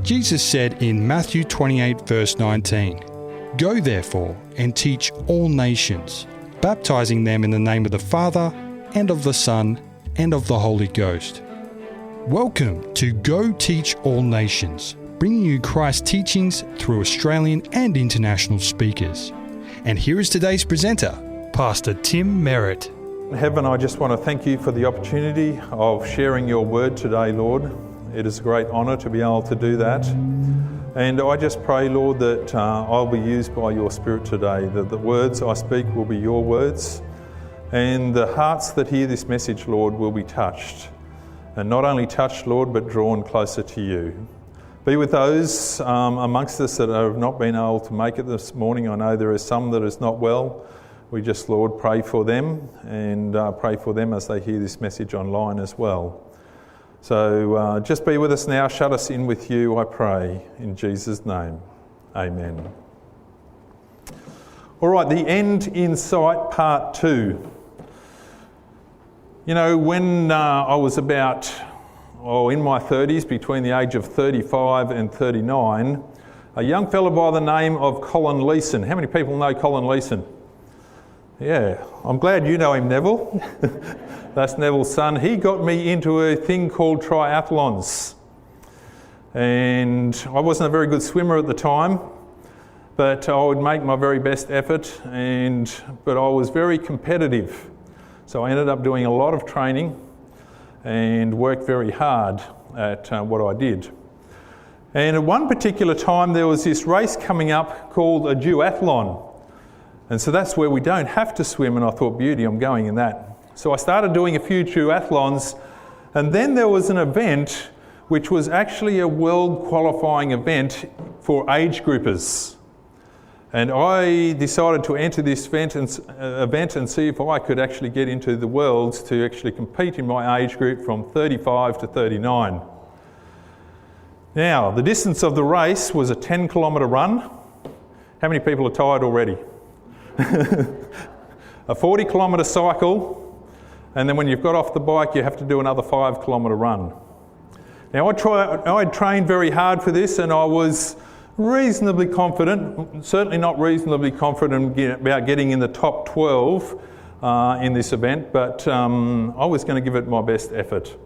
Jesus said in Matthew 28 verse 19, "Go therefore and teach all nations, baptizing them in the name of the Father and of the Son and of the Holy Ghost." Welcome to Go Teach All Nations, bringing you Christ's teachings through Australian and international speakers. And here is today's presenter, Pastor Tim Merritt. Heaven, I just want to thank you for the opportunity of sharing your word today, Lord. It is a great honour to be able to do that. And I just pray, Lord, that I'll be used by your Spirit today, that the words I speak will be your words, and the hearts that hear this message, Lord, will be touched. And not only touched, Lord, but drawn closer to you. Be with those amongst us that have not been able to make it this morning. I know there are some that is not well. We just, Lord, pray for them and pray for them as they hear this message online as well. So just be with us now. Shut us in with you, I pray, in Jesus' name. Amen. All right, the end in sight, part 2. You know, when I was about, in my 30s, between the age of 35 and 39, a young fellow by the name of Colin Leeson. How many people know Colin Leeson? Yeah, I'm glad you know him, Neville. That's Neville's son. He got me into a thing called triathlons. And I wasn't a very good swimmer at the time, but I would make my very best effort, but I was very competitive. So I ended up doing a lot of training and worked very hard at what I did. And at one particular time there was this race coming up called a duathlon. And so that's where we don't have to swim, and I thought, beauty, I'm going in that. So I started doing a few duathlons, and then there was an event which was actually a world qualifying event for age groupers. And I decided to enter this event and see if I could actually get into the worlds to actually compete in my age group from 35 to 39. Now, the distance of the race was a 10-kilometre run. How many people are tired already? A 40-kilometre cycle, and then when you've got off the bike you have to do another 5-kilometre run. Now I trained very hard for this, and I was reasonably confident, certainly not reasonably confident about getting in the top 12 in this event, but I was going to give it my best effort.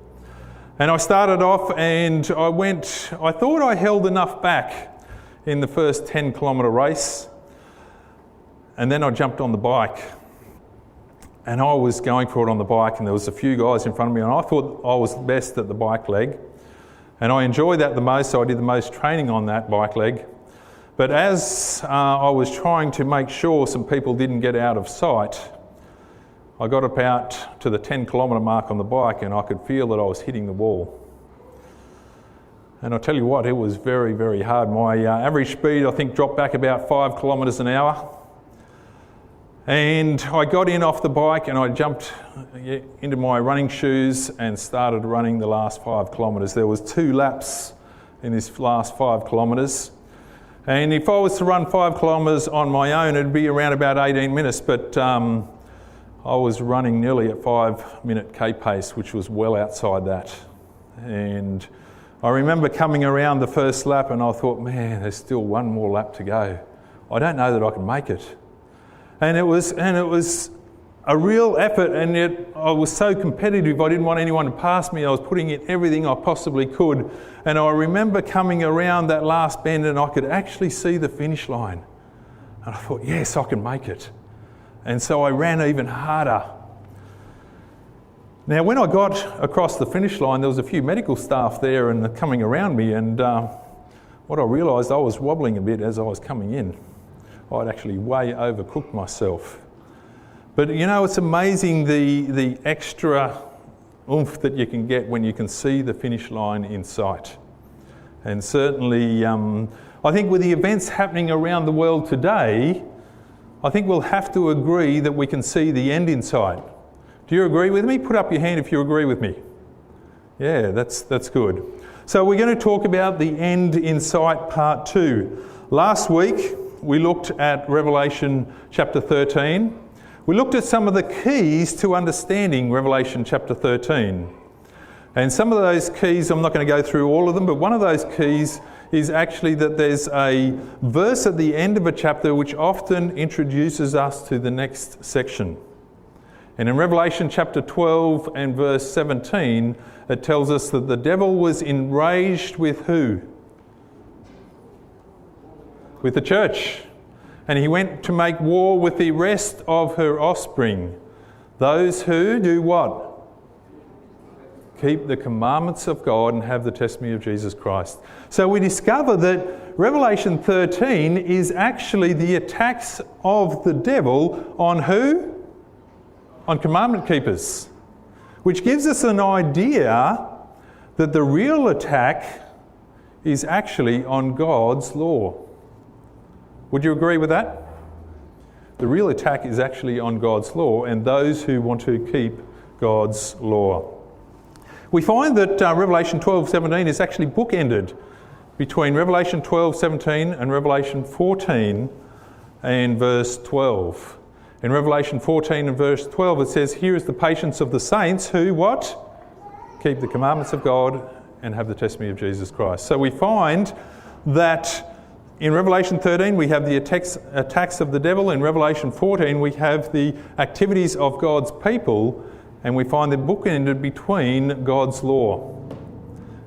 And I started off and I thought I held enough back in the first 10-kilometre race, and then I jumped on the bike. And I was going for it on the bike, and there was a few guys in front of me, and I thought I was the best at the bike leg. And I enjoyed that the most, so I did the most training on that bike leg. But as I was trying to make sure some people didn't get out of sight, I got about to the 10-kilometre mark on the bike, and I could feel that I was hitting the wall. And I'll tell you what, it was very, very hard. My average speed, I think, dropped back about 5 kilometres an hour. And I got in off the bike and I jumped into my running shoes and started running the last 5 kilometres. There was 2 laps in this last 5 kilometres. And if I was to run 5 kilometres on my own, it'd be around about 18 minutes. But I was running nearly at 5-minute K pace, which was well outside that. And I remember coming around the first lap and I thought, man, there's still one more lap to go. I don't know that I can make it. And it was a real effort, and yet I was so competitive I didn't want anyone to pass me. I was putting in everything I possibly could. And I remember coming around that last bend and I could actually see the finish line. And I thought, yes, I can make it. And so I ran even harder. Now, when I got across the finish line, there was a few medical staff there and coming around me, and what I realised, I was wobbling a bit as I was coming in. I'd actually way overcooked myself. But you know, it's amazing the extra oomph that you can get when you can see the finish line in sight. And certainly, I think with the events happening around the world today, I think we'll have to agree that we can see the end in sight. Do you agree with me? Put up your hand if you agree with me. Yeah, that's good. So we're going to talk about the end in sight, part 2. Last week, we looked at Revelation chapter 13. We looked at some of the keys to understanding Revelation chapter 13. And some of those keys, I'm not going to go through all of them, but one of those keys is actually that there's a verse at the end of a chapter which often introduces us to the next section. And in Revelation chapter 12 and verse 17, it tells us that the devil was enraged with who? With the church. And he went to make war with the rest of her offspring. Those who do what? Keep the commandments of God and have the testimony of Jesus Christ. So we discover that Revelation 13 is actually the attacks of the devil on who? On commandment keepers. Which gives us an idea that the real attack is actually on God's law. Would you agree with that? The real attack is actually on God's law and those who want to keep God's law. We find that Revelation 12:17 is actually bookended between Revelation 12:17 and Revelation 14 and verse 12. In Revelation 14 and verse 12 it says, "Here is the patience of the saints who" what? "Keep the commandments of God and have the testimony of Jesus Christ." So we find that in Revelation 13 we have the attacks of the devil. In Revelation 14 we have the activities of God's people. And we find them bookended between God's law.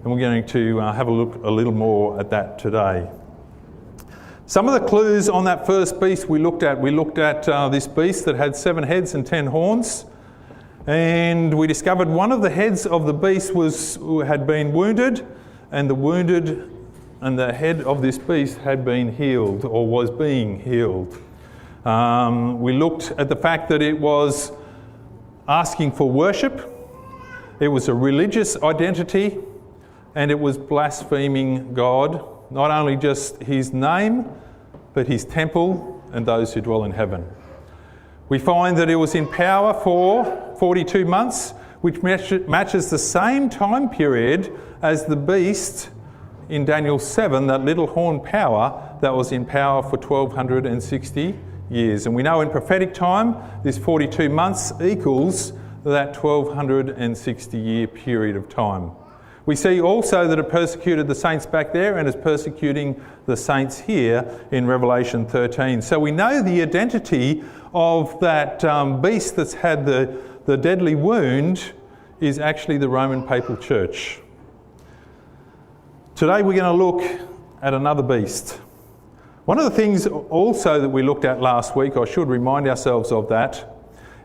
And we're going to have a look a little more at that today. Some of the clues on that first beast we looked at this beast that had 7 heads and 10 horns. And we discovered one of the heads of the beast had been wounded, and the head of this beast had been healed or was being healed. We looked at the fact that it was asking for worship, it was a religious identity, and it was blaspheming God, not only just his name, but his temple and those who dwell in heaven. We find that it was in power for 42 months, which matches the same time period as the beast in Daniel 7, that little horn power that was in power for 1260 years. And we know in prophetic time, this 42 months equals that 1260 year period of time. We see also that it persecuted the saints back there and is persecuting the saints here in Revelation 13. So we know the identity of that beast that's had the deadly wound is actually the Roman Papal Church. Today we're going to look at another beast. One of the things also that we looked at last week, I should remind ourselves of that,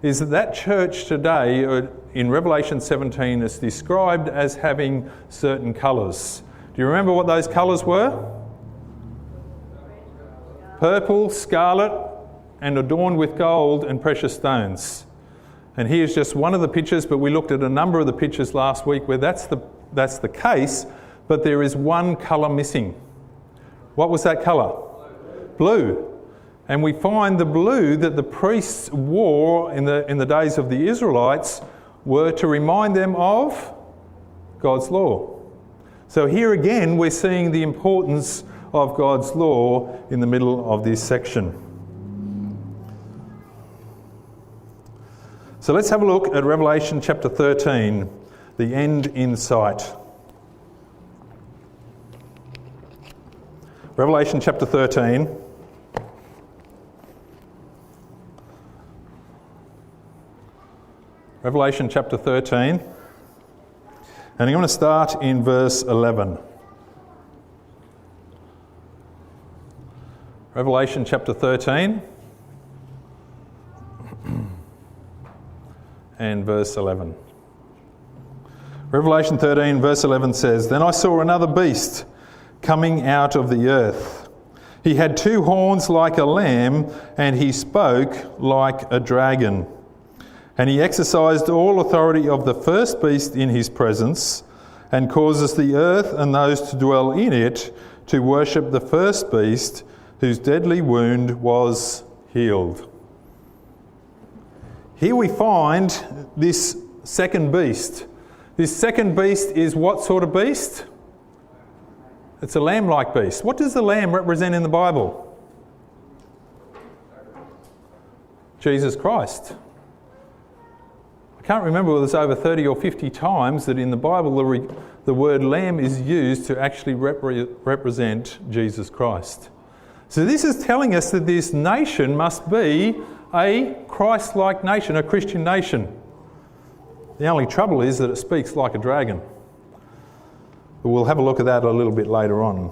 is that church today in Revelation 17 is described as having certain colours. Do you remember what those colours were? Purple, scarlet, and adorned with gold and precious stones. And here's just one of the pictures, but we looked at a number of the pictures last week where that's the case, but there is one colour missing. What was that colour? Blue. And we find the blue that the priests wore in the days of the Israelites were to remind them of God's law. So here again we're seeing the importance of God's law in the middle of this section. So let's have a look at Revelation chapter 13, the end in sight. Revelation chapter 13. Revelation chapter 13, and I'm going to start in verse 11. Revelation chapter 13 and verse 11. Revelation 13 verse 11 says, "Then I saw another beast coming out of the earth. He had 2 horns like a lamb, and he spoke like a dragon. And he exercised all authority of the first beast in his presence, and causes the earth and those to dwell in it to worship the first beast, whose deadly wound was healed." Here we find this second beast. This second beast is what sort of beast? It's a lamb-like beast. What does the lamb represent in the Bible? Jesus Christ. I can't remember whether it's over 30 or 50 times that in the Bible the word lamb is used to actually represent Jesus Christ. So this is telling us that this nation must be a Christ-like nation, a Christian nation. The only trouble is that it speaks like a dragon. But we'll have a look at that a little bit later on.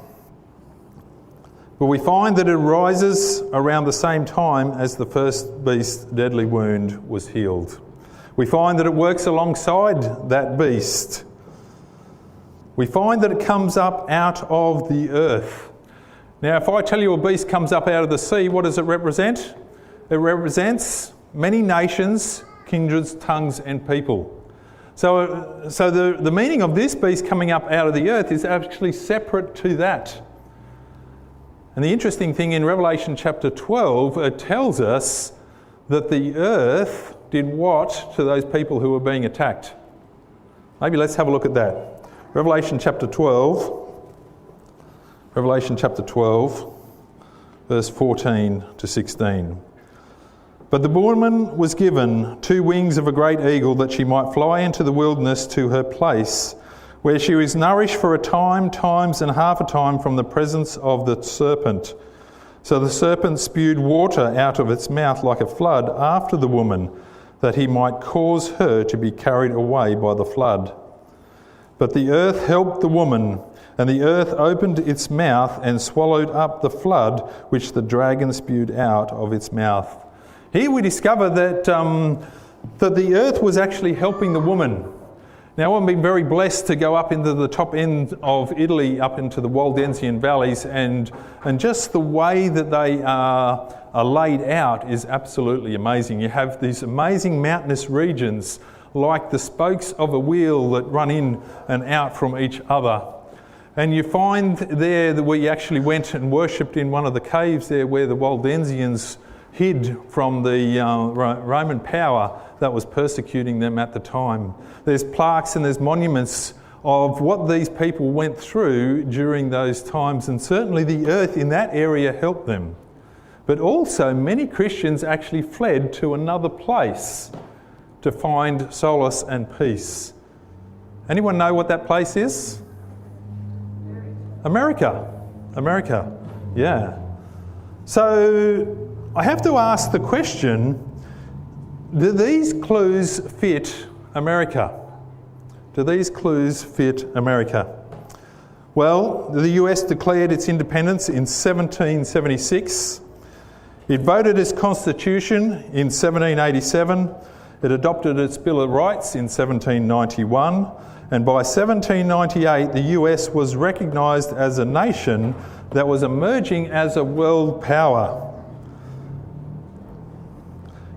But we find that it arises around the same time as the first beast's deadly wound was healed. We find that it works alongside that beast. We find that it comes up out of the earth. Now, if I tell you a beast comes up out of the sea, what does it represent? It represents many nations, kindreds, tongues and people. So the meaning of this beast coming up out of the earth is actually separate to that. And the interesting thing in Revelation chapter 12, it tells us that the earth did what to those people who were being attacked? Maybe let's have a look at that. Revelation chapter 12, verse 14 to 16. But the woman was given 2 wings of a great eagle that she might fly into the wilderness to her place, where she was nourished for a time, times and half a time from the presence of the serpent. So the serpent spewed water out of its mouth like a flood after the woman, that he might cause her to be carried away by the flood. But the earth helped the woman, and the earth opened its mouth and swallowed up the flood which the dragon spewed out of its mouth. Here we discover that the earth was actually helping the woman. Now, I've been very blessed to go up into the top end of Italy, up into the Waldensian valleys, and just the way that they are laid out is absolutely amazing. You have these amazing mountainous regions like the spokes of a wheel that run in and out from each other. And you find there that we actually went and worshipped in one of the caves there where the Waldensians hid from the Roman power that was persecuting them at the time. There's plaques and there's monuments of what these people went through during those times, and certainly the earth in that area helped them. But also many Christians actually fled to another place to find solace and peace. Anyone know what that place is? America, yeah. So I have to ask the question, do these clues fit America? Do these clues fit America? Well, the US declared its independence in 1776. It voted its constitution in 1787. It adopted its Bill of Rights in 1791. And by 1798, the US was recognised as a nation that was emerging as a world power.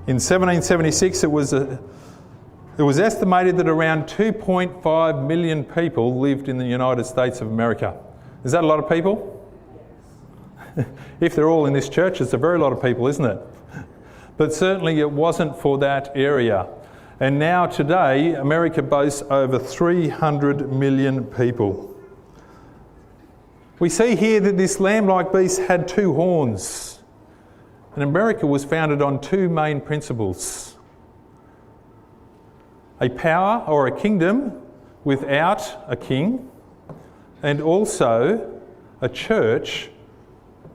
In 1776, it was estimated that around 2.5 million people lived in the United States of America. Is that a lot of people? If they're all in this church, it's a very lot of people, isn't it? But certainly it wasn't for that area. And now today, America boasts over 300 million people. We see here that this lamb-like beast had 2 horns. And America was founded on 2 main principles. A power or a kingdom without a king, and also a church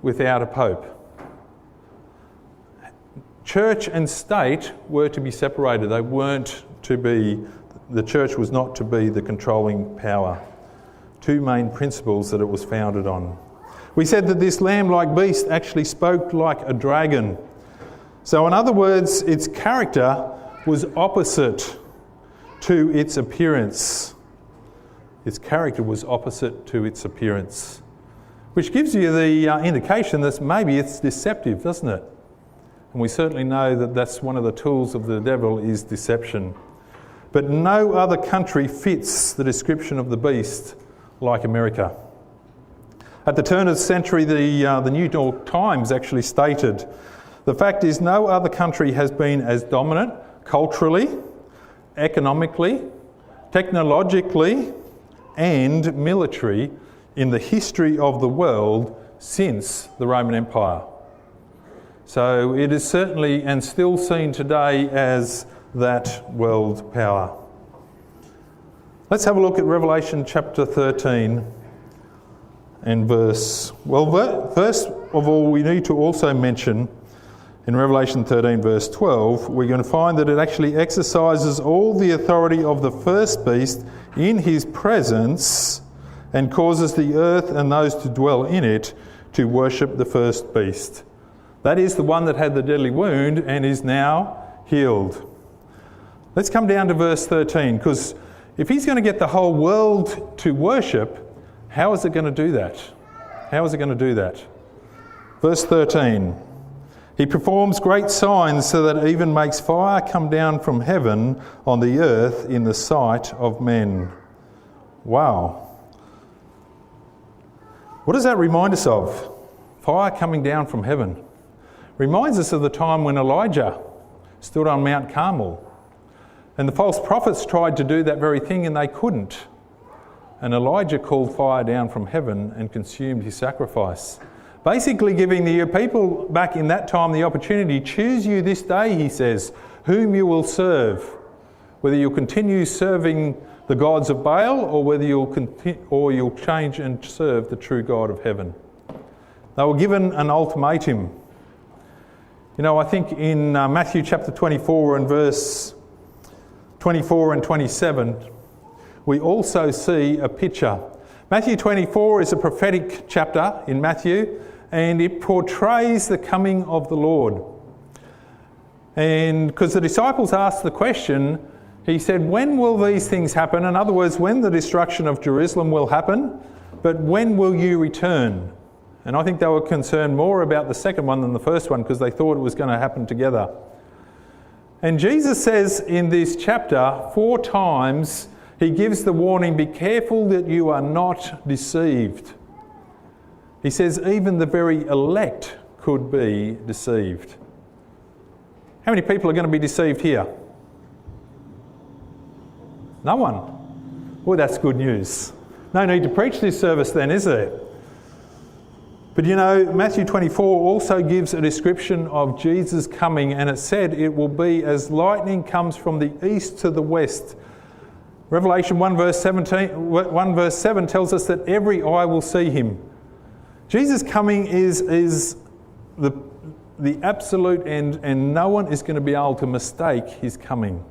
without a pope. Church and state were to be separated. They weren't to be, the church was not to be the controlling power. 2 main principles that it was founded on. We said that this lamb-like beast actually spoke like a dragon. So in other words, its character was opposite to its appearance. Its character was opposite to its appearance. Which gives you the indication that maybe it's deceptive, doesn't it? And we certainly know that that's one of the tools of the devil is deception. But no other country fits the description of the beast like America. At the turn of the century, the New York Times actually stated, the fact is no other country has been as dominant culturally, economically, technologically and military in the history of the world since the Roman Empire. So it is certainly and still seen today as that world power. Let's have a look at Revelation chapter 13 and verse... Well, first of all, we need to also mention in Revelation 13 verse 12, we're going to find that it actually exercises all the authority of the first beast in his presence and causes the earth and those to dwell in it to worship the first beast. That is the one that had the deadly wound and is now healed. Let's come down to verse 13, because if he's going to get the whole world to worship, how is it going to do that? How is it going to do that? Verse 13. He performs great signs so that it even makes fire come down from heaven on the earth in the sight of men. Wow. What does that remind us of? Fire coming down from heaven. Reminds us of the time when Elijah stood on Mount Carmel. And the false prophets tried to do that very thing and they couldn't. And Elijah called fire down from heaven and consumed his sacrifice. Basically giving the people back in that time the opportunity, choose you this day, he says, whom you will serve. Whether you'll continue serving the gods of Baal or whether you'll change and serve the true God of heaven. They were given an ultimatum. You know, I think in Matthew chapter 24 and verse 24 and 27, we also see a picture. Matthew 24 is a prophetic chapter in Matthew, and it portrays the coming of the Lord. And because the disciples asked the question, he said, when will these things happen? In other words, when the destruction of Jerusalem will happen, but when will you return? And I think they were concerned more about the second one than the first one because they thought it was going to happen together. And Jesus says in this chapter 4 times, he gives the warning, be careful that you are not deceived. He says even the very elect could be deceived. How many people are going to be deceived here? No one. Well, that's good news. No need to preach this service then, is there? But you know, Matthew 24 also gives a description of Jesus coming, and it said it will be as lightning comes from the east to the west. Revelation 1 verse 7 tells us that every eye will see him. Jesus' coming is the absolute end, and no one is going to be able to mistake his coming.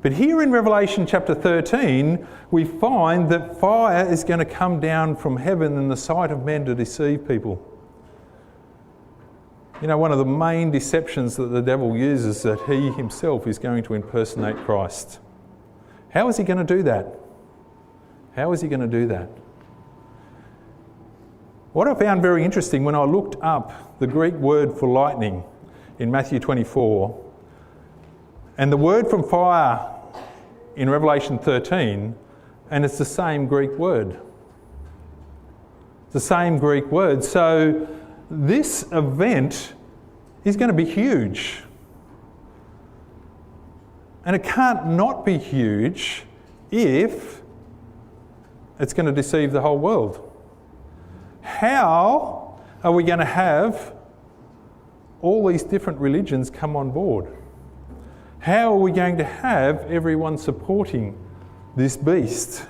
But here in Revelation chapter 13, we find that fire is going to come down from heaven in the sight of men to deceive people. You know, one of the main deceptions that the devil uses is that he himself is going to impersonate Christ. How is he going to do that? How is he going to do that? What I found very interesting when I looked up the Greek word for lightning in Matthew 24 and the word from fire in Revelation 13, and it's the same Greek word. It's the same Greek word. So this event is going to be huge. And it can't not be huge if it's going to deceive the whole world. How are we going to have all these different religions come on board? How are we going to have everyone supporting this beast?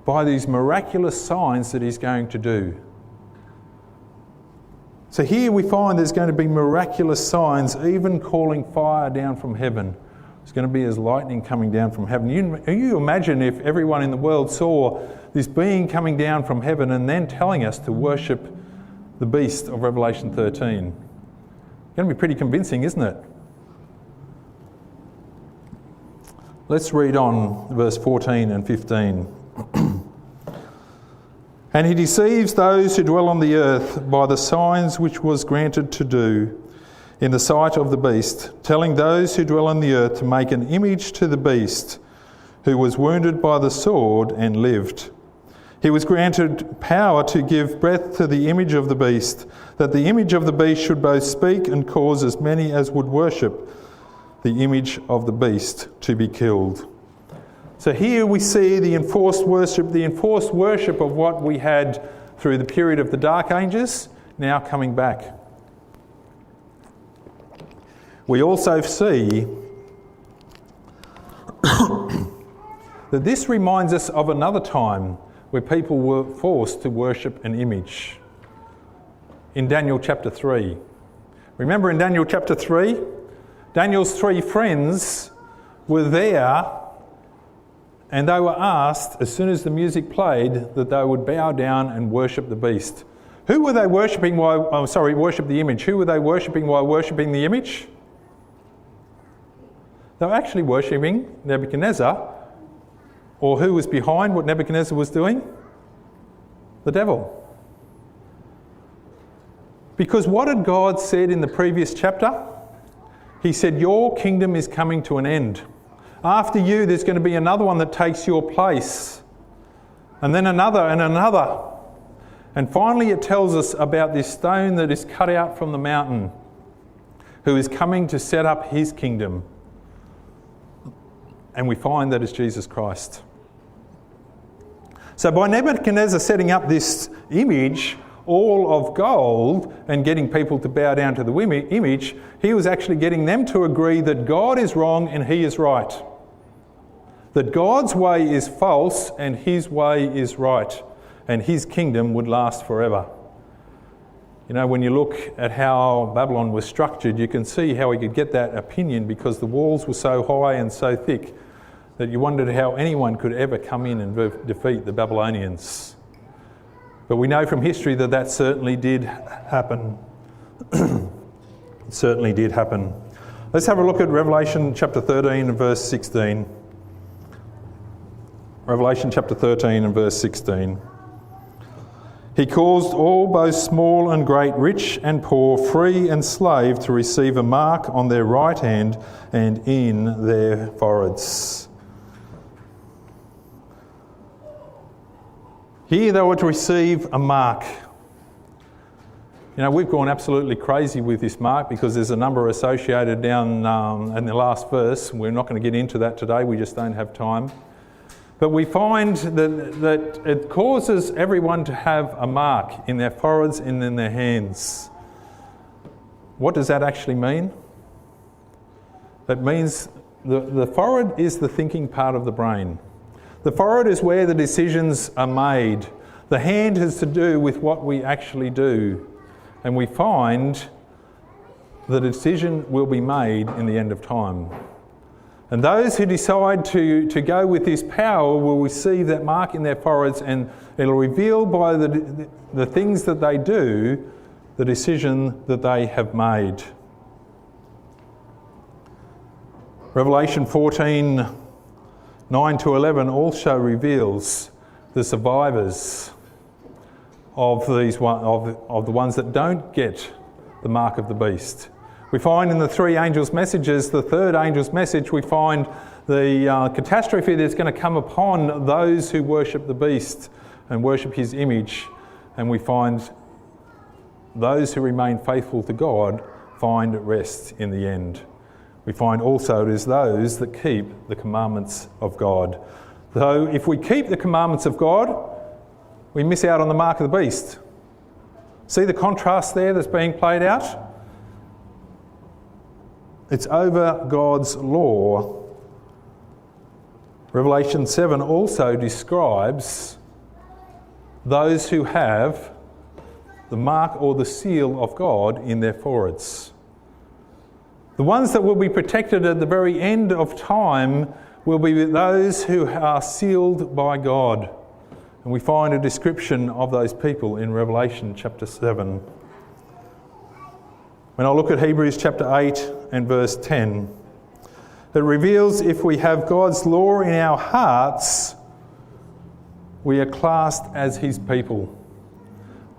By these miraculous signs that he's going to do. So here we find there's going to be miraculous signs, even calling fire down from heaven. It's going to be as lightning coming down from heaven. You imagine if everyone in the world saw this being coming down from heaven and then telling us to worship the beast of Revelation 13. It's going to be pretty convincing, isn't it? Let's read on verse 14 and 15. And he deceives those who dwell on the earth by the signs which was granted to do in the sight of the beast, telling those who dwell on the earth to make an image to the beast, who was wounded by the sword and lived. He was granted power to give breath to the image of the beast, that the image of the beast should both speak and cause as many as would worship the image of the beast to be killed. So here we see the enforced worship of what we had through the period of the Dark Ages, now coming back. We also see that this reminds us of another time where people were forced to worship an image. In Daniel chapter 3. Remember in Daniel chapter 3? Daniel's 3 friends were there, and they were asked, as soon as the music played, that they would bow down and worship the beast. Who were they worshipping worship the image. Who were they worshipping while worshipping the image? They were actually worshipping Nebuchadnezzar, or who was behind what Nebuchadnezzar was doing? The devil. Because what had God said in the previous chapter? He said, your kingdom is coming to an end. After you, there's going to be another one that takes your place. And then another and another. And finally it tells us about this stone that is cut out from the mountain, who is coming to set up his kingdom. And we find that it's Jesus Christ. So by Nebuchadnezzar setting up this image, all of gold, and getting people to bow down to the image, he was actually getting them to agree that God is wrong and he is right. That God's way is false and his way is right. And his kingdom would last forever. You know, when you look at how Babylon was structured, you can see how he could get that opinion, because the walls were so high and so thick that you wondered how anyone could ever come in and defeat the Babylonians. But we know from history that that certainly did happen. It certainly did happen. Let's have a look at Revelation chapter 13 and verse 16. Revelation chapter 13 and verse 16. He caused all, both small and great, rich and poor, free and slave, to receive a mark on their right hand and in their foreheads. Here they were to receive a mark. You know, we've gone absolutely crazy with this mark because there's a number associated down in the last verse. We're not going to get into that today, we just don't have time. But we find that it causes everyone to have a mark in their foreheads and in their hands. What does that actually mean? That means the forehead is the thinking part of the brain. The forehead is where the decisions are made. The hand has to do with what we actually do. And we find the decision will be made in the end of time. And those who decide to go with this power will receive that mark in their foreheads, and it'll reveal by the things that they do the decision that they have made. Revelation 14, 9 to 11 also reveals the survivors of the ones that don't get the mark of the beast. We find in the three angels' messages, the third angel's message, we find the catastrophe that's going to come upon those who worship the beast and worship his image. And we find those who remain faithful to God find rest in the end. We find also it is those that keep the commandments of God. Though if we keep the commandments of God, we miss out on the mark of the beast. See the contrast there that's being played out? It's over God's law. Revelation 7 also describes those who have the mark or the seal of God in their foreheads. The ones that will be protected at the very end of time will be those who are sealed by God. And we find a description of those people in Revelation chapter 7. When I look at Hebrews chapter 8 and verse 10, it reveals if we have God's law in our hearts, we are classed as his people.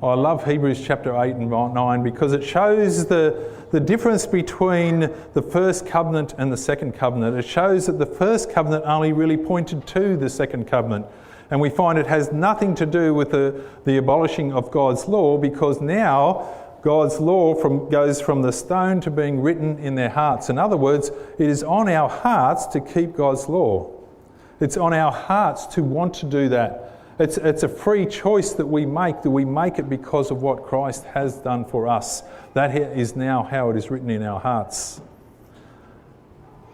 I love Hebrews chapter 8 and 9 because it shows the difference between the first covenant and the second covenant. It shows that the first covenant only really pointed to the second covenant. And we find it has nothing to do with the abolishing of God's law, because now God's law goes from the stone to being written in their hearts. In other words, it is on our hearts to keep God's law. It's on our hearts to want to do that. It's a free choice that we make. Do we make it because of what Christ has done for us? That is now how it is written in our hearts.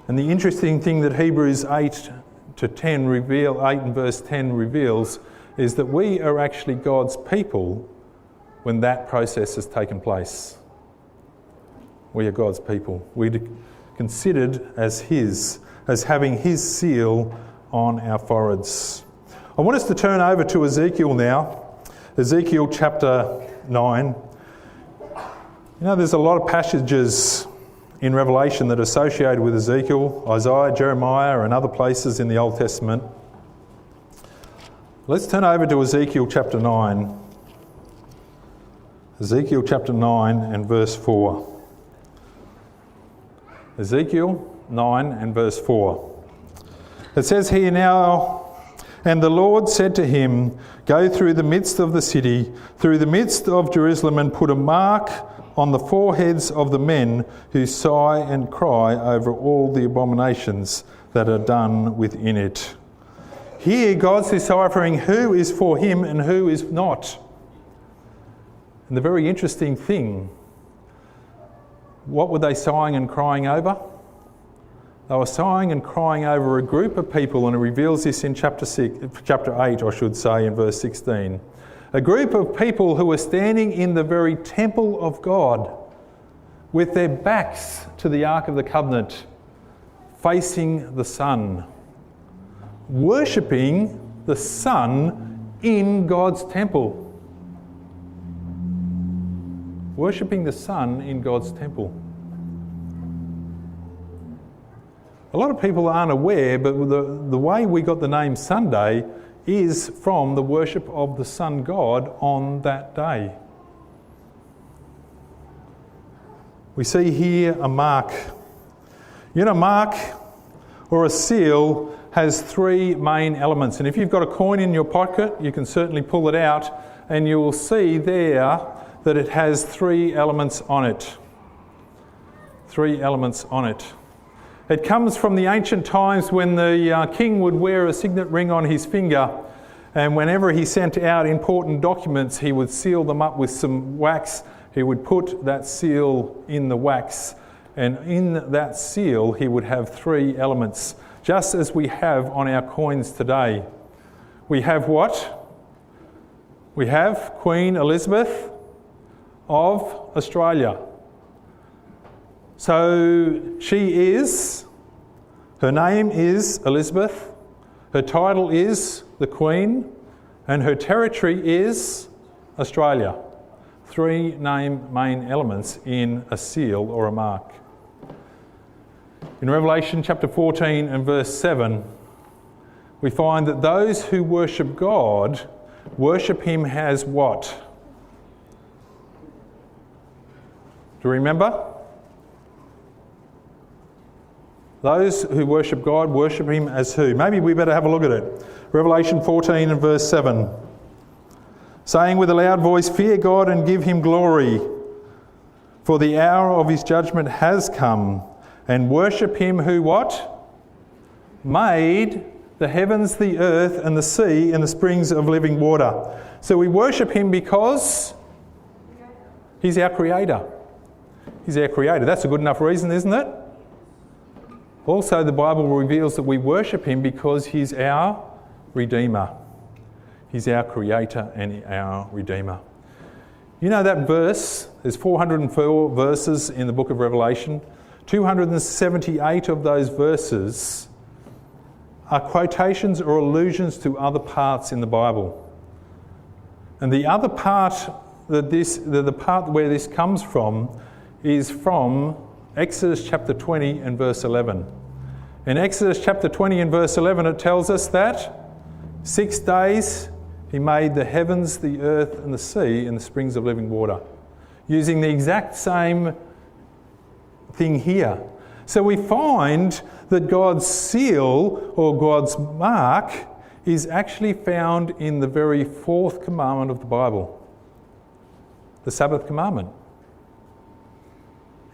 And the interesting thing that Hebrews 8 to 10 reveal, 8 and verse 10 reveals, is that we are actually God's people when that process has taken place. We are God's people. We're considered as His, as having His seal on our foreheads. I want us to turn over to Ezekiel now. Ezekiel chapter 9. There's a lot of passages in Revelation that are associated with Ezekiel, Isaiah, Jeremiah, and other places in the Old Testament. Let's turn over to Ezekiel chapter 9. Ezekiel chapter 9 and verse 4. Ezekiel 9 and verse 4. It says here now, "And the Lord said to him, Go through the midst of the city, through the midst of Jerusalem, and put a mark on the foreheads of the men who sigh and cry over all the abominations that are done within it." Here God's deciphering who is for him and who is not. And the very interesting thing, what were they sighing and crying over? They were sighing and crying over a group of people, and it reveals this in chapter 8, I should say, in verse 16. A group of people who were standing in the very temple of God with their backs to the Ark of the Covenant, facing the sun, worshipping the sun in God's temple. Worshipping the sun in God's temple. A lot of people aren't aware, but the way we got the name Sunday is from the worship of the sun god on that day. We see here a mark. Mark or a seal has three main elements. And if you've got a coin in your pocket, you can certainly pull it out and you will see there that it has three elements on it. Three elements on it. It comes from the ancient times when the king would wear a signet ring on his finger, and whenever he sent out important documents, he would seal them up with some wax. He would put that seal in the wax, and in that seal he would have three elements, just as we have on our coins today. We have what? We have Queen Elizabeth of Australia. So her name is Elizabeth, her title is the Queen, and her territory is Australia. Three main elements in a seal or a mark. In Revelation chapter 14 and verse 7, we find that those who worship God worship Him as what? Do you remember? Those who worship God worship Him as who? Maybe we better have a look at it. Revelation 14 and verse 7. Saying with a loud voice, "Fear God and give Him glory, for the hour of His judgment has come, and worship Him who what? Made the heavens, the earth and the sea and the springs of living water." So we worship Him because He's our Creator. He's our Creator. That's a good enough reason, isn't it? Also, the Bible reveals that we worship Him because He's our Redeemer. He's our Creator and our Redeemer. You know that verse, there's 404 verses in the book of Revelation. 278 of those verses are quotations or allusions to other parts in the Bible. And the other part the part where this comes from is from Exodus chapter 20 and verse 11. In Exodus chapter 20 and verse 11 it tells us that 6 days He made the heavens, the earth and the sea and the springs of living water. Using the exact same thing here. So we find that God's seal or God's mark is actually found in the very fourth commandment of the Bible. The Sabbath commandment.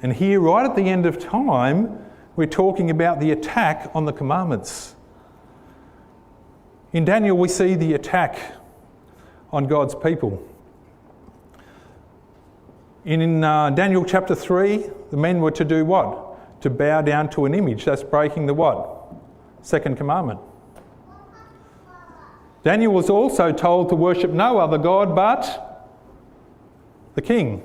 And here, right at the end of time, we're talking about the attack on the commandments. In Daniel, we see the attack on God's people. In Daniel chapter 3, the men were to do what? To bow down to an image. That's breaking the what? Second commandment. Daniel was also told to worship no other God but the king.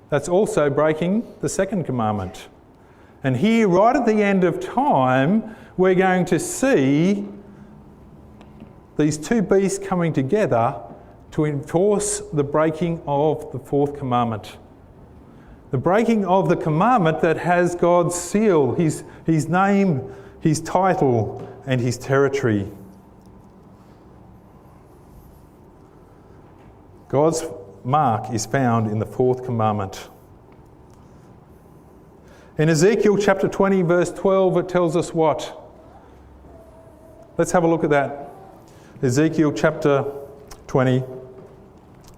That's also breaking the second commandment. And here, right at the end of time, we're going to see these two beasts coming together to enforce the breaking of the fourth commandment. The breaking of the commandment that has God's seal, his name, his title, and his territory. God's mark is found in the fourth commandment. In Ezekiel chapter 20, verse 12, it tells us what? Let's have a look at that. Ezekiel chapter 20.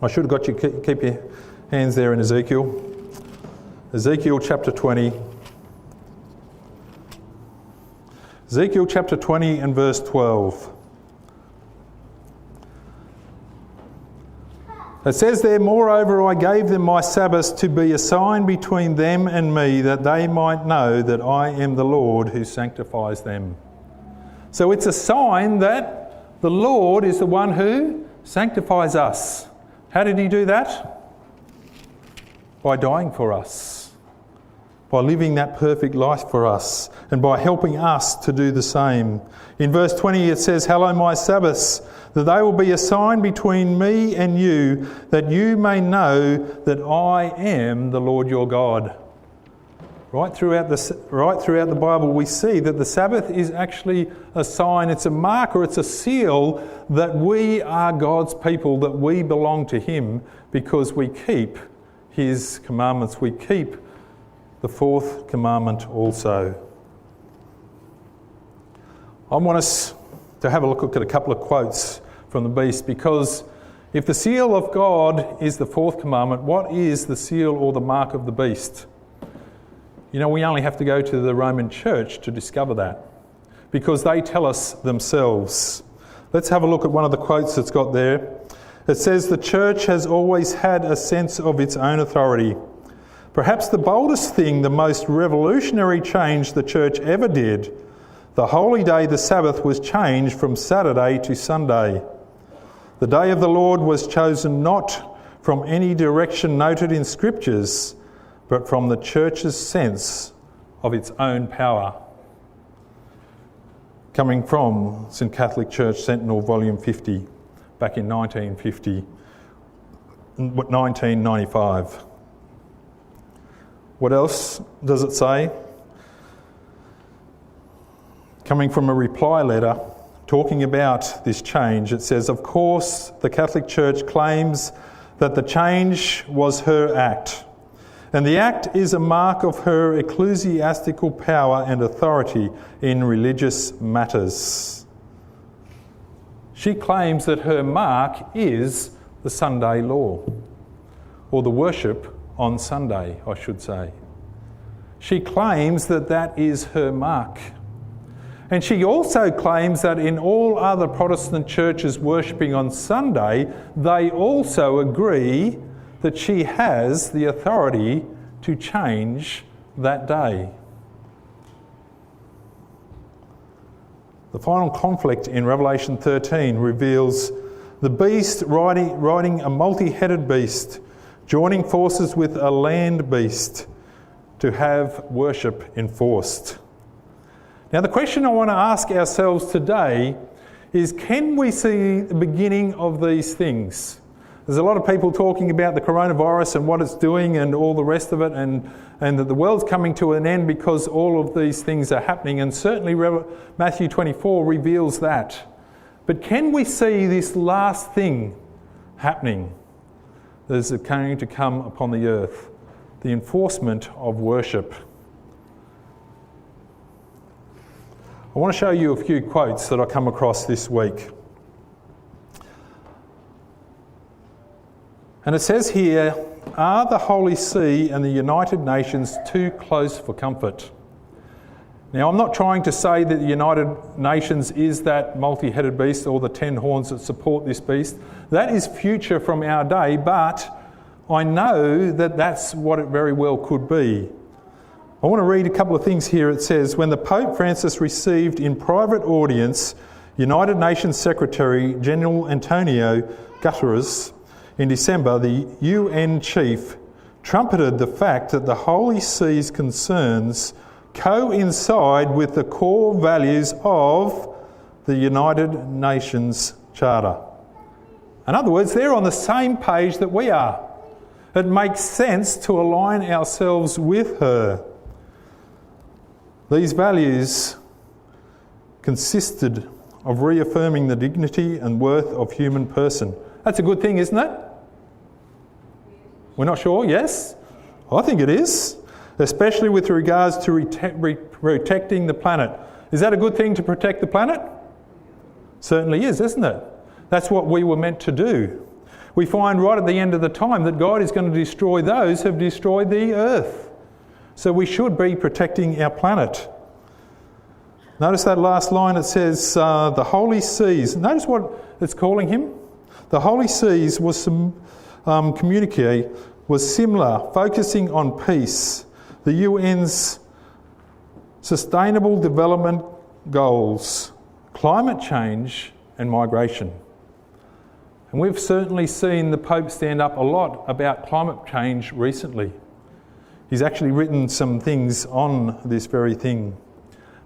I should have got you, keep your hands there in Ezekiel. Ezekiel chapter 20. Ezekiel chapter 20 and verse 12. It says there, moreover, I gave them my Sabbaths to be a sign between them and me, that they might know that I am the Lord who sanctifies them. So it's a sign that the Lord is the one who sanctifies us. How did he do that? By dying for us, by living that perfect life for us, and by helping us to do the same. In verse 20 it says, Hallow my Sabbaths, that they will be a sign between me and you, that you may know that I am the Lord your God. Right throughout the Bible we see that the Sabbath is actually a sign, it's a marker, it's a seal that we are God's people, that we belong to him because we keep his commandments. We keep the fourth commandment also. I want us to have a look at a couple of quotes from the beast, because if the seal of God is the fourth commandment, what is the seal or the mark of the beast? You know, we only have to go to the Roman Church to discover that, because they tell us themselves. Let's have a look at one of the quotes that's got there. It says, the church has always had a sense of its own authority. Perhaps the boldest thing, the most revolutionary change the church ever did, the holy day, the Sabbath, was changed from Saturday to Sunday. The day of the Lord was chosen not from any direction noted in Scriptures, but from the church's sense of its own power. Coming from St Catholic Church Sentinel, Volume 50, back in 1995. What else does it say? Coming from a reply letter talking about this change, it says, of course, the Catholic Church claims that the change was her act, and the act is a mark of her ecclesiastical power and authority in religious matters. She claims that her mark is the Sunday law, or the worship on Sunday, I should say. She claims that that is her mark. And she also claims that in all other Protestant churches worshipping on Sunday, they also agree that she has the authority to change that day. The final conflict in Revelation 13 reveals the beast riding a multi-headed beast, joining forces with a land beast to have worship enforced. Now, the question I want to ask ourselves today is, can we see the beginning of these things? There's a lot of people talking about the coronavirus and what it's doing and all the rest of it, and that the world's coming to an end because all of these things are happening, and certainly Matthew 24 reveals that. But can we see this last thing happening that is going to come upon the earth? The enforcement of worship. I want to show you a few quotes that I come across this week. And it says here, are the Holy See and the United Nations too close for comfort? Now, I'm not trying to say that the United Nations is that multi-headed beast or the 10 horns that support this beast. That is future from our day, but I know that that's what it very well could be. I want to read a couple of things here. It says, when the Pope Francis received in private audience United Nations Secretary General Antonio Guterres, in December, the UN chief trumpeted the fact that the Holy See's concerns coincide with the core values of the United Nations Charter. In other words, they're on the same page that we are. It makes sense to align ourselves with her. These values consisted of reaffirming the dignity and worth of human person. That's a good thing, isn't it? We're not sure, yes? I think it is, especially with regards to protecting the planet. Is that a good thing to protect the planet? Certainly is, isn't it? That's what we were meant to do. We find right at the end of the time that God is going to destroy those who have destroyed the earth. So we should be protecting our planet. Notice that last line, it says, the Holy Seas. Notice what it's calling him. The Holy Seas was some communique was similar, focusing on peace, the UN's Sustainable Development Goals, climate change and migration. And we've certainly seen the Pope stand up a lot about climate change recently. He's actually written some things on this very thing.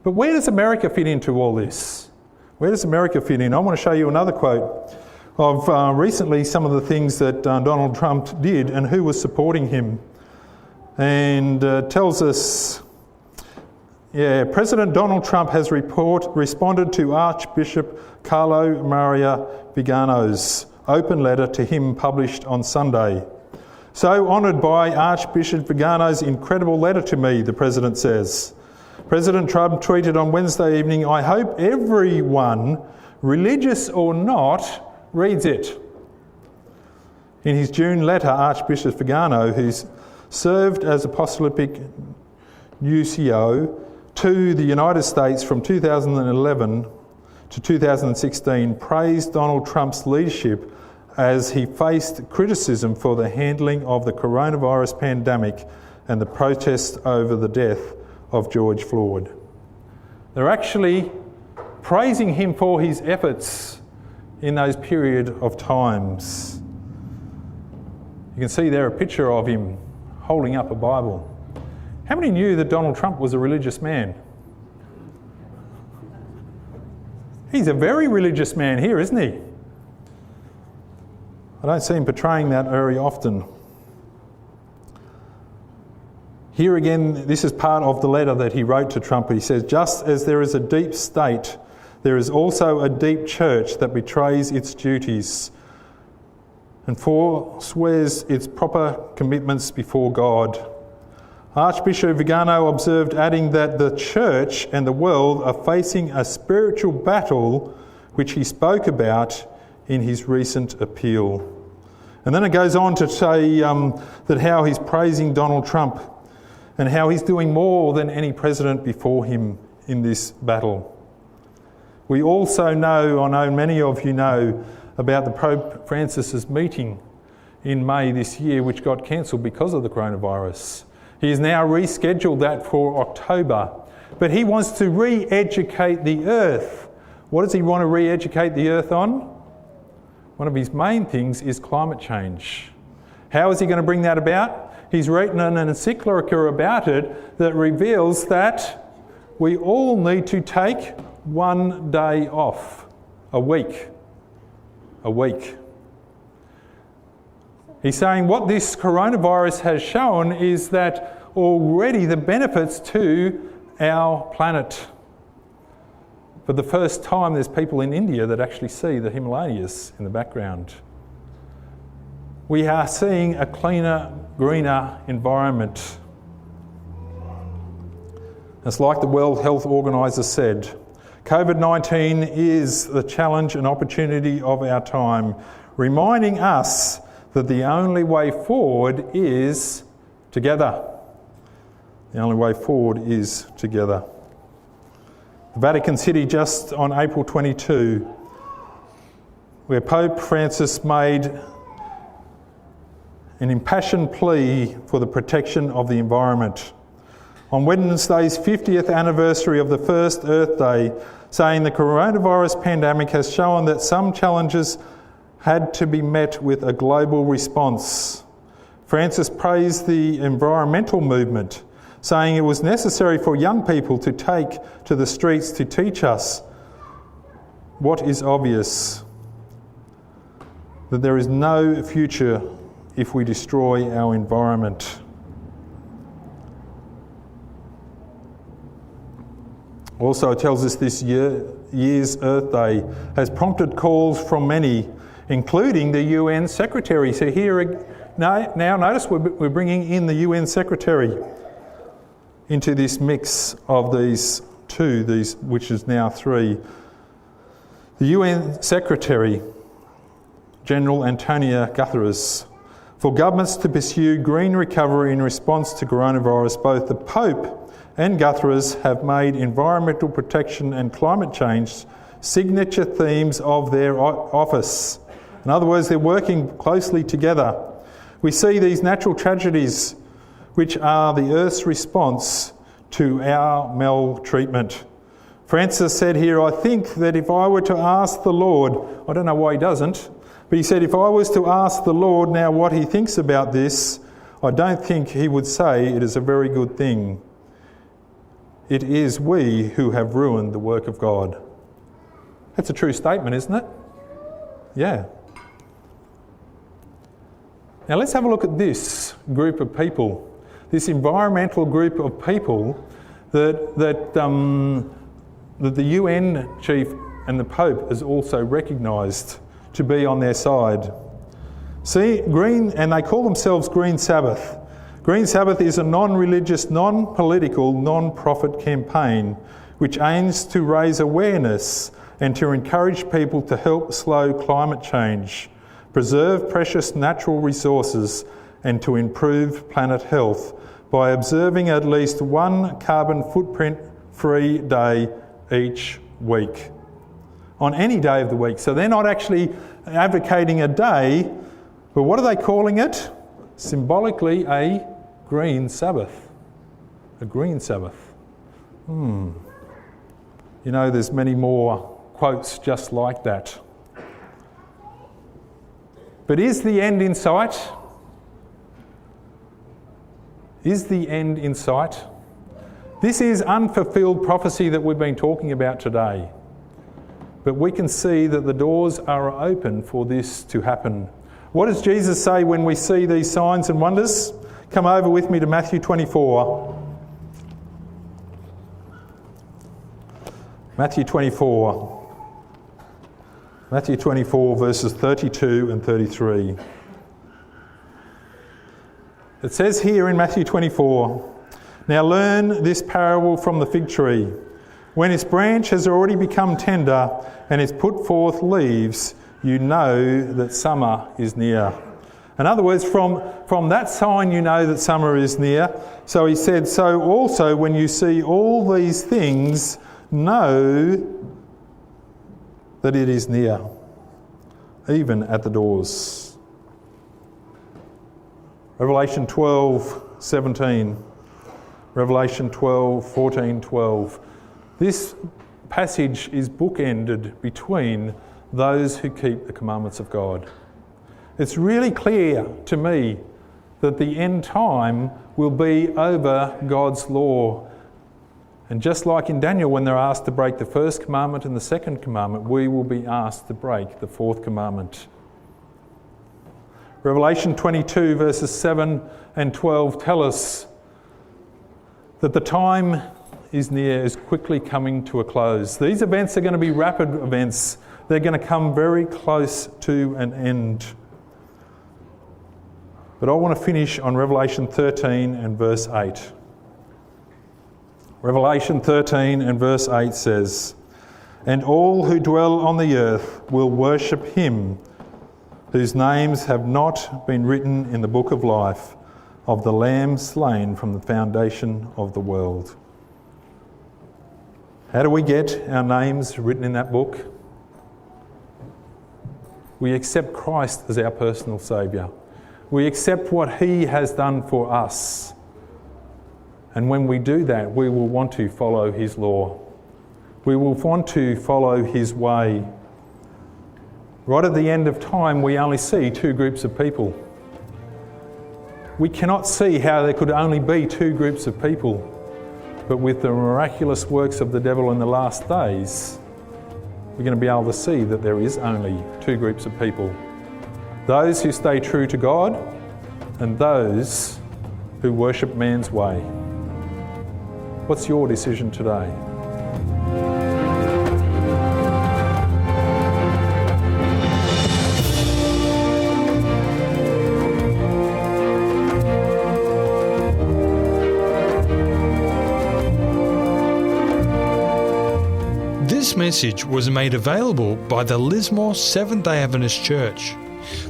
But where does America fit into all this? Where does America fit in? I want to show you another quote of recently some of the things that Donald Trump did and who was supporting him. And tells us, President Donald Trump has responded to Archbishop Carlo Maria Vigano's open letter to him published on Sunday. So honoured by Archbishop Vigano's incredible letter to me, the President says. President Trump tweeted on Wednesday evening, I hope everyone, religious or not, reads it. In his June letter, Archbishop Vigano, who's served as apostolic nuncio to the United States from 2011 to 2016, praised Donald Trump's leadership as he faced criticism for the handling of the coronavirus pandemic and the protests over the death of George Floyd. They're actually praising him for his efforts in those period of times. You can see there a picture of him holding up a Bible. How many knew that Donald Trump was a religious man? He's a very religious man here, isn't he? I don't see him portraying that very often. Here again, this is part of the letter that he wrote to Trump. He says, just as there is a deep state, there is also a deep church that betrays its duties and forswears its proper commitments before God. Archbishop Vigano observed, adding that the church and the world are facing a spiritual battle which he spoke about in his recent appeal. And then it goes on to say that how he's praising Donald Trump and how he's doing more than any president before him in this battle. We also know, I know many of you know, about the Pope Francis's meeting in May this year, which got cancelled because of the coronavirus. He has now rescheduled that for October. But he wants to re-educate the earth. What does he want to re-educate the earth on? One of his main things is climate change. How is he going to bring that about? He's written an encyclical about it that reveals that we all need to take one day off a week. A week. He's saying what this coronavirus has shown is that already the benefits to our planet. For the first time, there's people in India that actually see the Himalayas in the background. We are seeing a cleaner, greener environment. It's like the World Health Organiser said, COVID-19 is the challenge and opportunity of our time, reminding us that the only way forward is together. The only way forward is together. The Vatican City just on April 22, where Pope Francis made an impassioned plea for the protection of the environment. on Wednesday's 50th anniversary of the first Earth Day, saying the coronavirus pandemic has shown that some challenges had to be met with a global response. Francis praised the environmental movement, saying it was necessary for young people to take to the streets to teach us what is obvious, that there is no future if we destroy our environment. Also, it tells us this year's Earth Day has prompted calls from many, including the UN Secretary. So here, now notice we're bringing in the UN Secretary into this mix of these which is now three. The UN Secretary General Antonio Guterres, for governments to pursue green recovery in response to coronavirus. Both the Pope and Guterres have made environmental protection and climate change signature themes of their office. In other words, they're working closely together. We see these natural tragedies, which are the Earth's response to our maltreatment. Francis said here, I think that if I were to ask the Lord, I don't know why he doesn't, but he said if I was to ask the Lord now what he thinks about this, I don't think he would say it is a very good thing. It is we who have ruined the work of God. That's a true statement, isn't it? Yeah. Now let's have a look at this group of people, this environmental group of people that the UN chief and the Pope has also recognised to be on their side. See, and they call themselves Green Sabbath. Green Sabbath is a non-religious, non-political, non-profit campaign which aims to raise awareness and to encourage people to help slow climate change, preserve precious natural resources, and to improve planet health by observing at least one carbon footprint-free day each week. On any day of the week. So they're not actually advocating a day, but what are they calling it? Symbolically, a Green Sabbath. A Green Sabbath. You know, there's many more quotes just like that. But is the end in sight? Is the end in sight? This is unfulfilled prophecy that we've been talking about today. But we can see that the doors are open for this to happen. What does Jesus say when we see these signs and wonders? Come over with me to Matthew 24. Matthew 24. Matthew 24 verses 32 and 33. It says here in Matthew 24, now learn this parable from the fig tree. When its branch has already become tender and has put forth leaves, you know that summer is near. In other words, from that sign you know that summer is near. So he said, so also when you see all these things, know that it is near, even at the doors. Revelation 12:17. Revelation 12:14-12. This passage is bookended between those who keep the commandments of God. It's really clear to me that the end time will be over God's law. And just like in Daniel, when they're asked to break the first commandment and the second commandment, we will be asked to break the fourth commandment. Revelation 22 verses 7 and 12 tell us that the time is near, is quickly coming to a close. These events are going to be rapid events. They're going to come very close to an end. But I want to finish on Revelation 13 and verse 8. Revelation 13 and verse 8 says, and all who dwell on the earth will worship him, whose names have not been written in the book of life of the Lamb slain from the foundation of the world. How do we get our names written in that book? We accept Christ as our personal Saviour. We accept what he has done for us. And when we do that, we will want to follow his law. We will want to follow his way. Right at the end of time, we only see two groups of people. We cannot see how there could only be two groups of people. But with the miraculous works of the devil in the last days, we're going to be able to see that there is only two groups of people. Those who stay true to God and those who worship man's way. What's your decision today? This message was made available by the Lismore Seventh-day Adventist Church.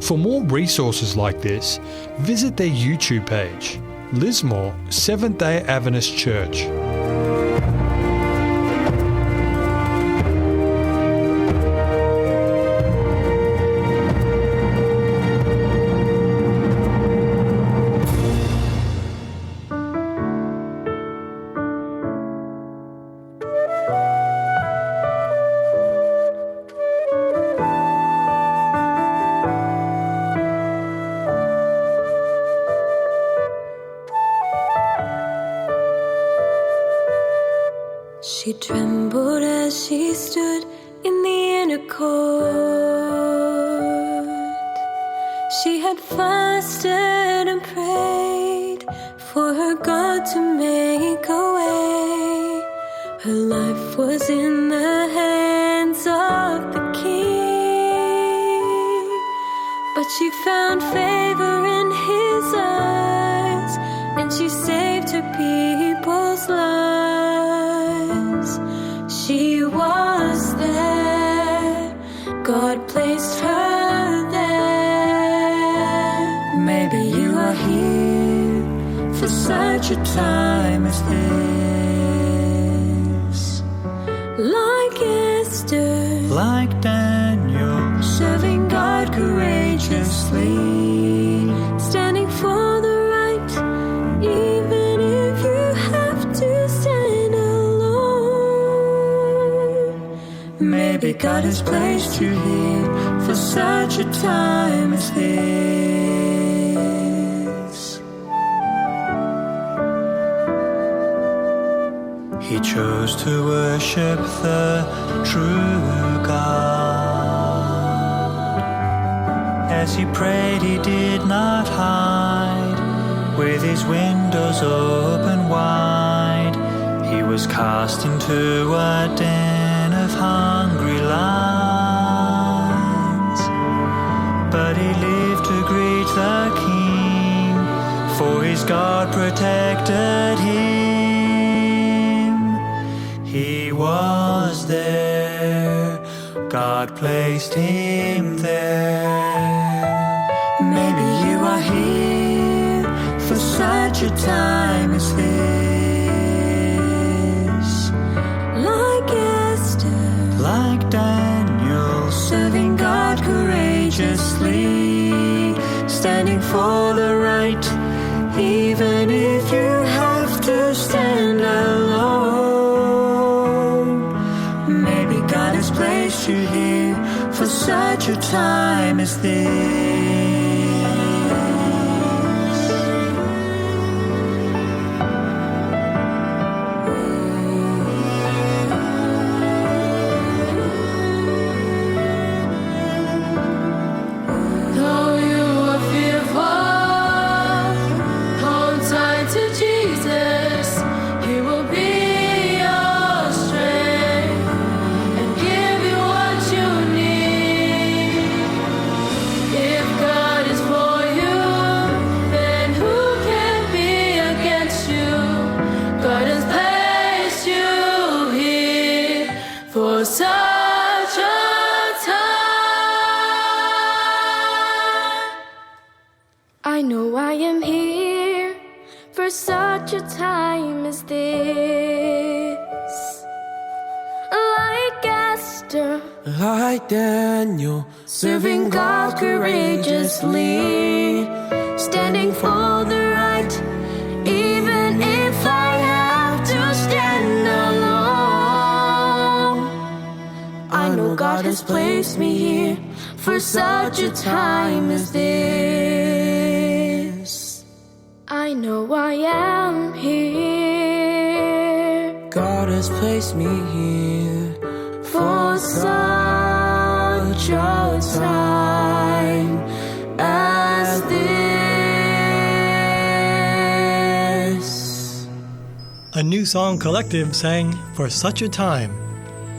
For more resources like this, visit their YouTube page, Lismore Seventh-day Adventist Church. She trembled as she stood in the inner court. She had fasted and prayed for her God to make a way. Her life was in the hands of the King, but she found favor in his eyes, and she saved her people's lives. She was there, God placed her there. Maybe you are here for such a time as this. Like Esther, like Daniel, serving God courageously, standing for the right, even if you have to stand alone. Maybe God has placed you here for such a time as this. he chose to worship the true God. As he prayed, he did not hide, with his windows open wide. He was cast into a den of hungry lions, but he lived to greet the King, for his God protected him. He was there, God placed him there. Maybe you are here for such a time as this. Like Esther, Like Daniel, serving God courageously, standing for the right, even if you have to stand alone. Maybe God has placed you here for such a time as this. Though you are fearful, hold tight to Jesus. He will be your strength and give you what you need. If God is for you, then who can be against you? God has placed you here for such a time. I know I am here for such a time as this. Like Esther, Like Daniel, serving God courageously, standing for the right, even if I placed me here for such a time as this. I know I am here. God has placed me here For such a time as this. A New Song Collective sang For Such a Time.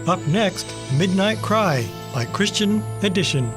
Up next, Midnight Cry by Christian Edition.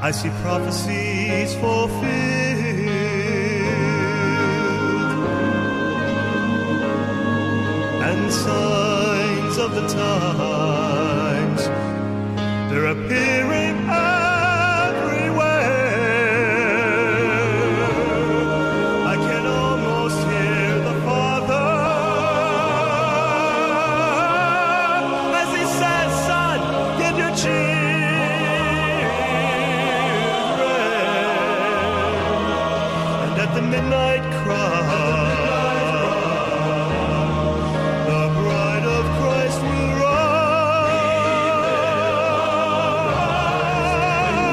I see prophecies fulfilled and signs of the times. They're appearing everywhere. I can almost hear the Father as he says, "Son, get your cheer." The midnight cry, the bride of Christ will rise.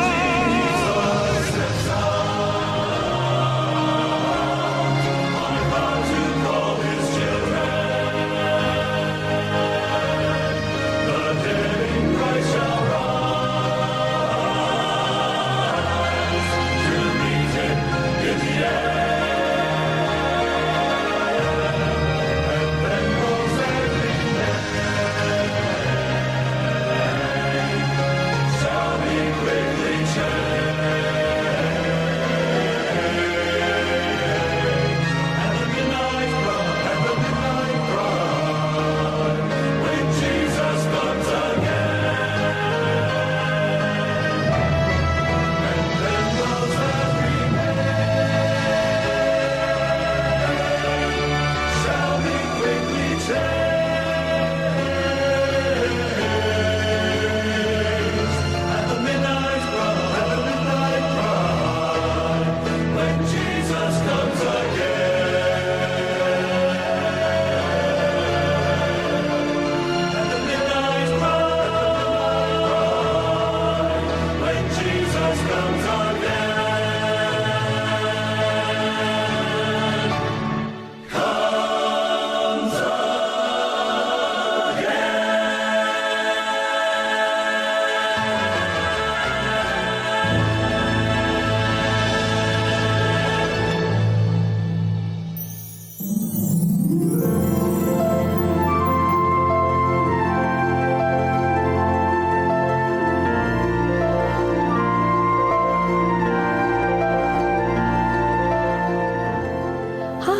Jesus steps out on a cloud to call his children. The dead in Christ shall rise to meet him in the air.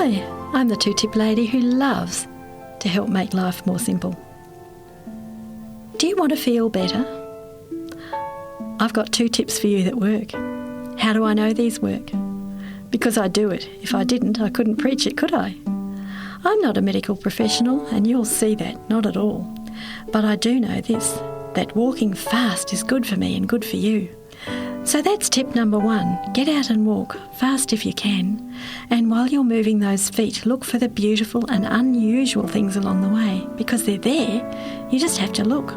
Hi, I'm the two-tip lady who loves to help make life more simple. Do you want to feel better? I've got 2 tips for you that work. How do I know these work? Because I do it. If I didn't, I couldn't preach it, could I? I'm not a medical professional, and you'll see that, not at all. But I do know this, that walking fast is good for me and good for you. So that's tip number 1. Get out and walk, fast if you can. And while you're moving those feet, look for the beautiful and unusual things along the way, because they're there, you just have to look.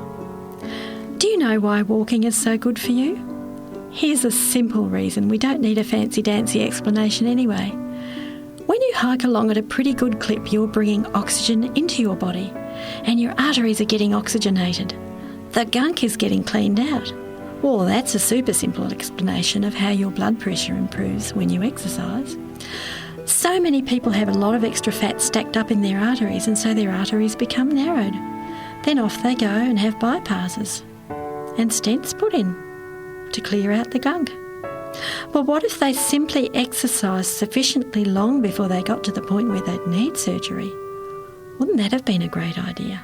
Do you know why walking is so good for you? Here's a simple reason. We don't need a fancy-dancy explanation anyway. When you hike along at a pretty good clip, you're bringing oxygen into your body, and your arteries are getting oxygenated. The gunk is getting cleaned out. Well, that's a super simple explanation of how your blood pressure improves when you exercise. So many people have a lot of extra fat stacked up in their arteries, and so their arteries become narrowed. Then off they go and have bypasses and stents put in to clear out the gunk. But what if they simply exercised sufficiently long before they got to the point where they'd need surgery? Wouldn't that have been a great idea?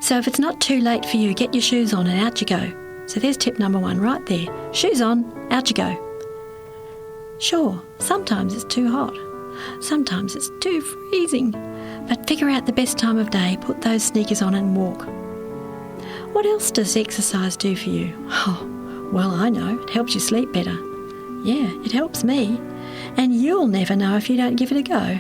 So if it's not too late for you, get your shoes on and out you go. So there's tip number 1 right there. Shoes on, out you go. Sure, sometimes it's too hot. Sometimes it's too freezing. But figure out the best time of day, put those sneakers on and walk. What else does exercise do for you? Oh, well, I know. It helps you sleep better. Yeah, it helps me. And you'll never know if you don't give it a go.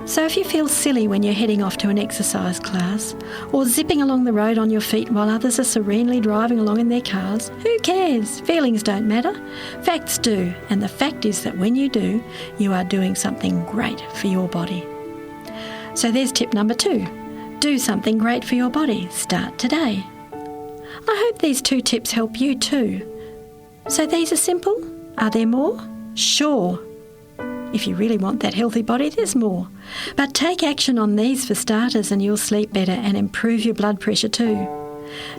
So if you feel silly when you're heading off to an exercise class, or zipping along the road on your feet while others are serenely driving along in their cars, who cares? Feelings don't matter. Facts do. And the fact is that when you do, you are doing something great for your body. So there's tip number 2. Do something great for your body. Start today. I hope these 2 tips help you too. So these are simple. Are there more? Sure. If you really want that healthy body, there's more. But take action on these for starters and you'll sleep better and improve your blood pressure too.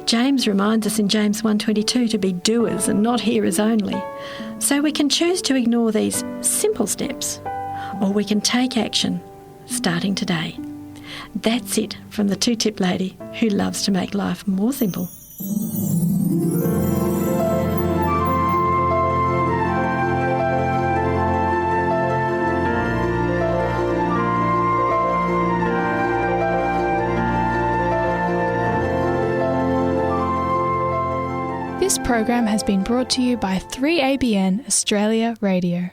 James reminds us in James 1:22 to be doers and not hearers only. So we can choose to ignore these simple steps, or we can take action starting today. That's it from the two-tip lady who loves to make life more simple. This program has been brought to you by 3ABN Australia Radio.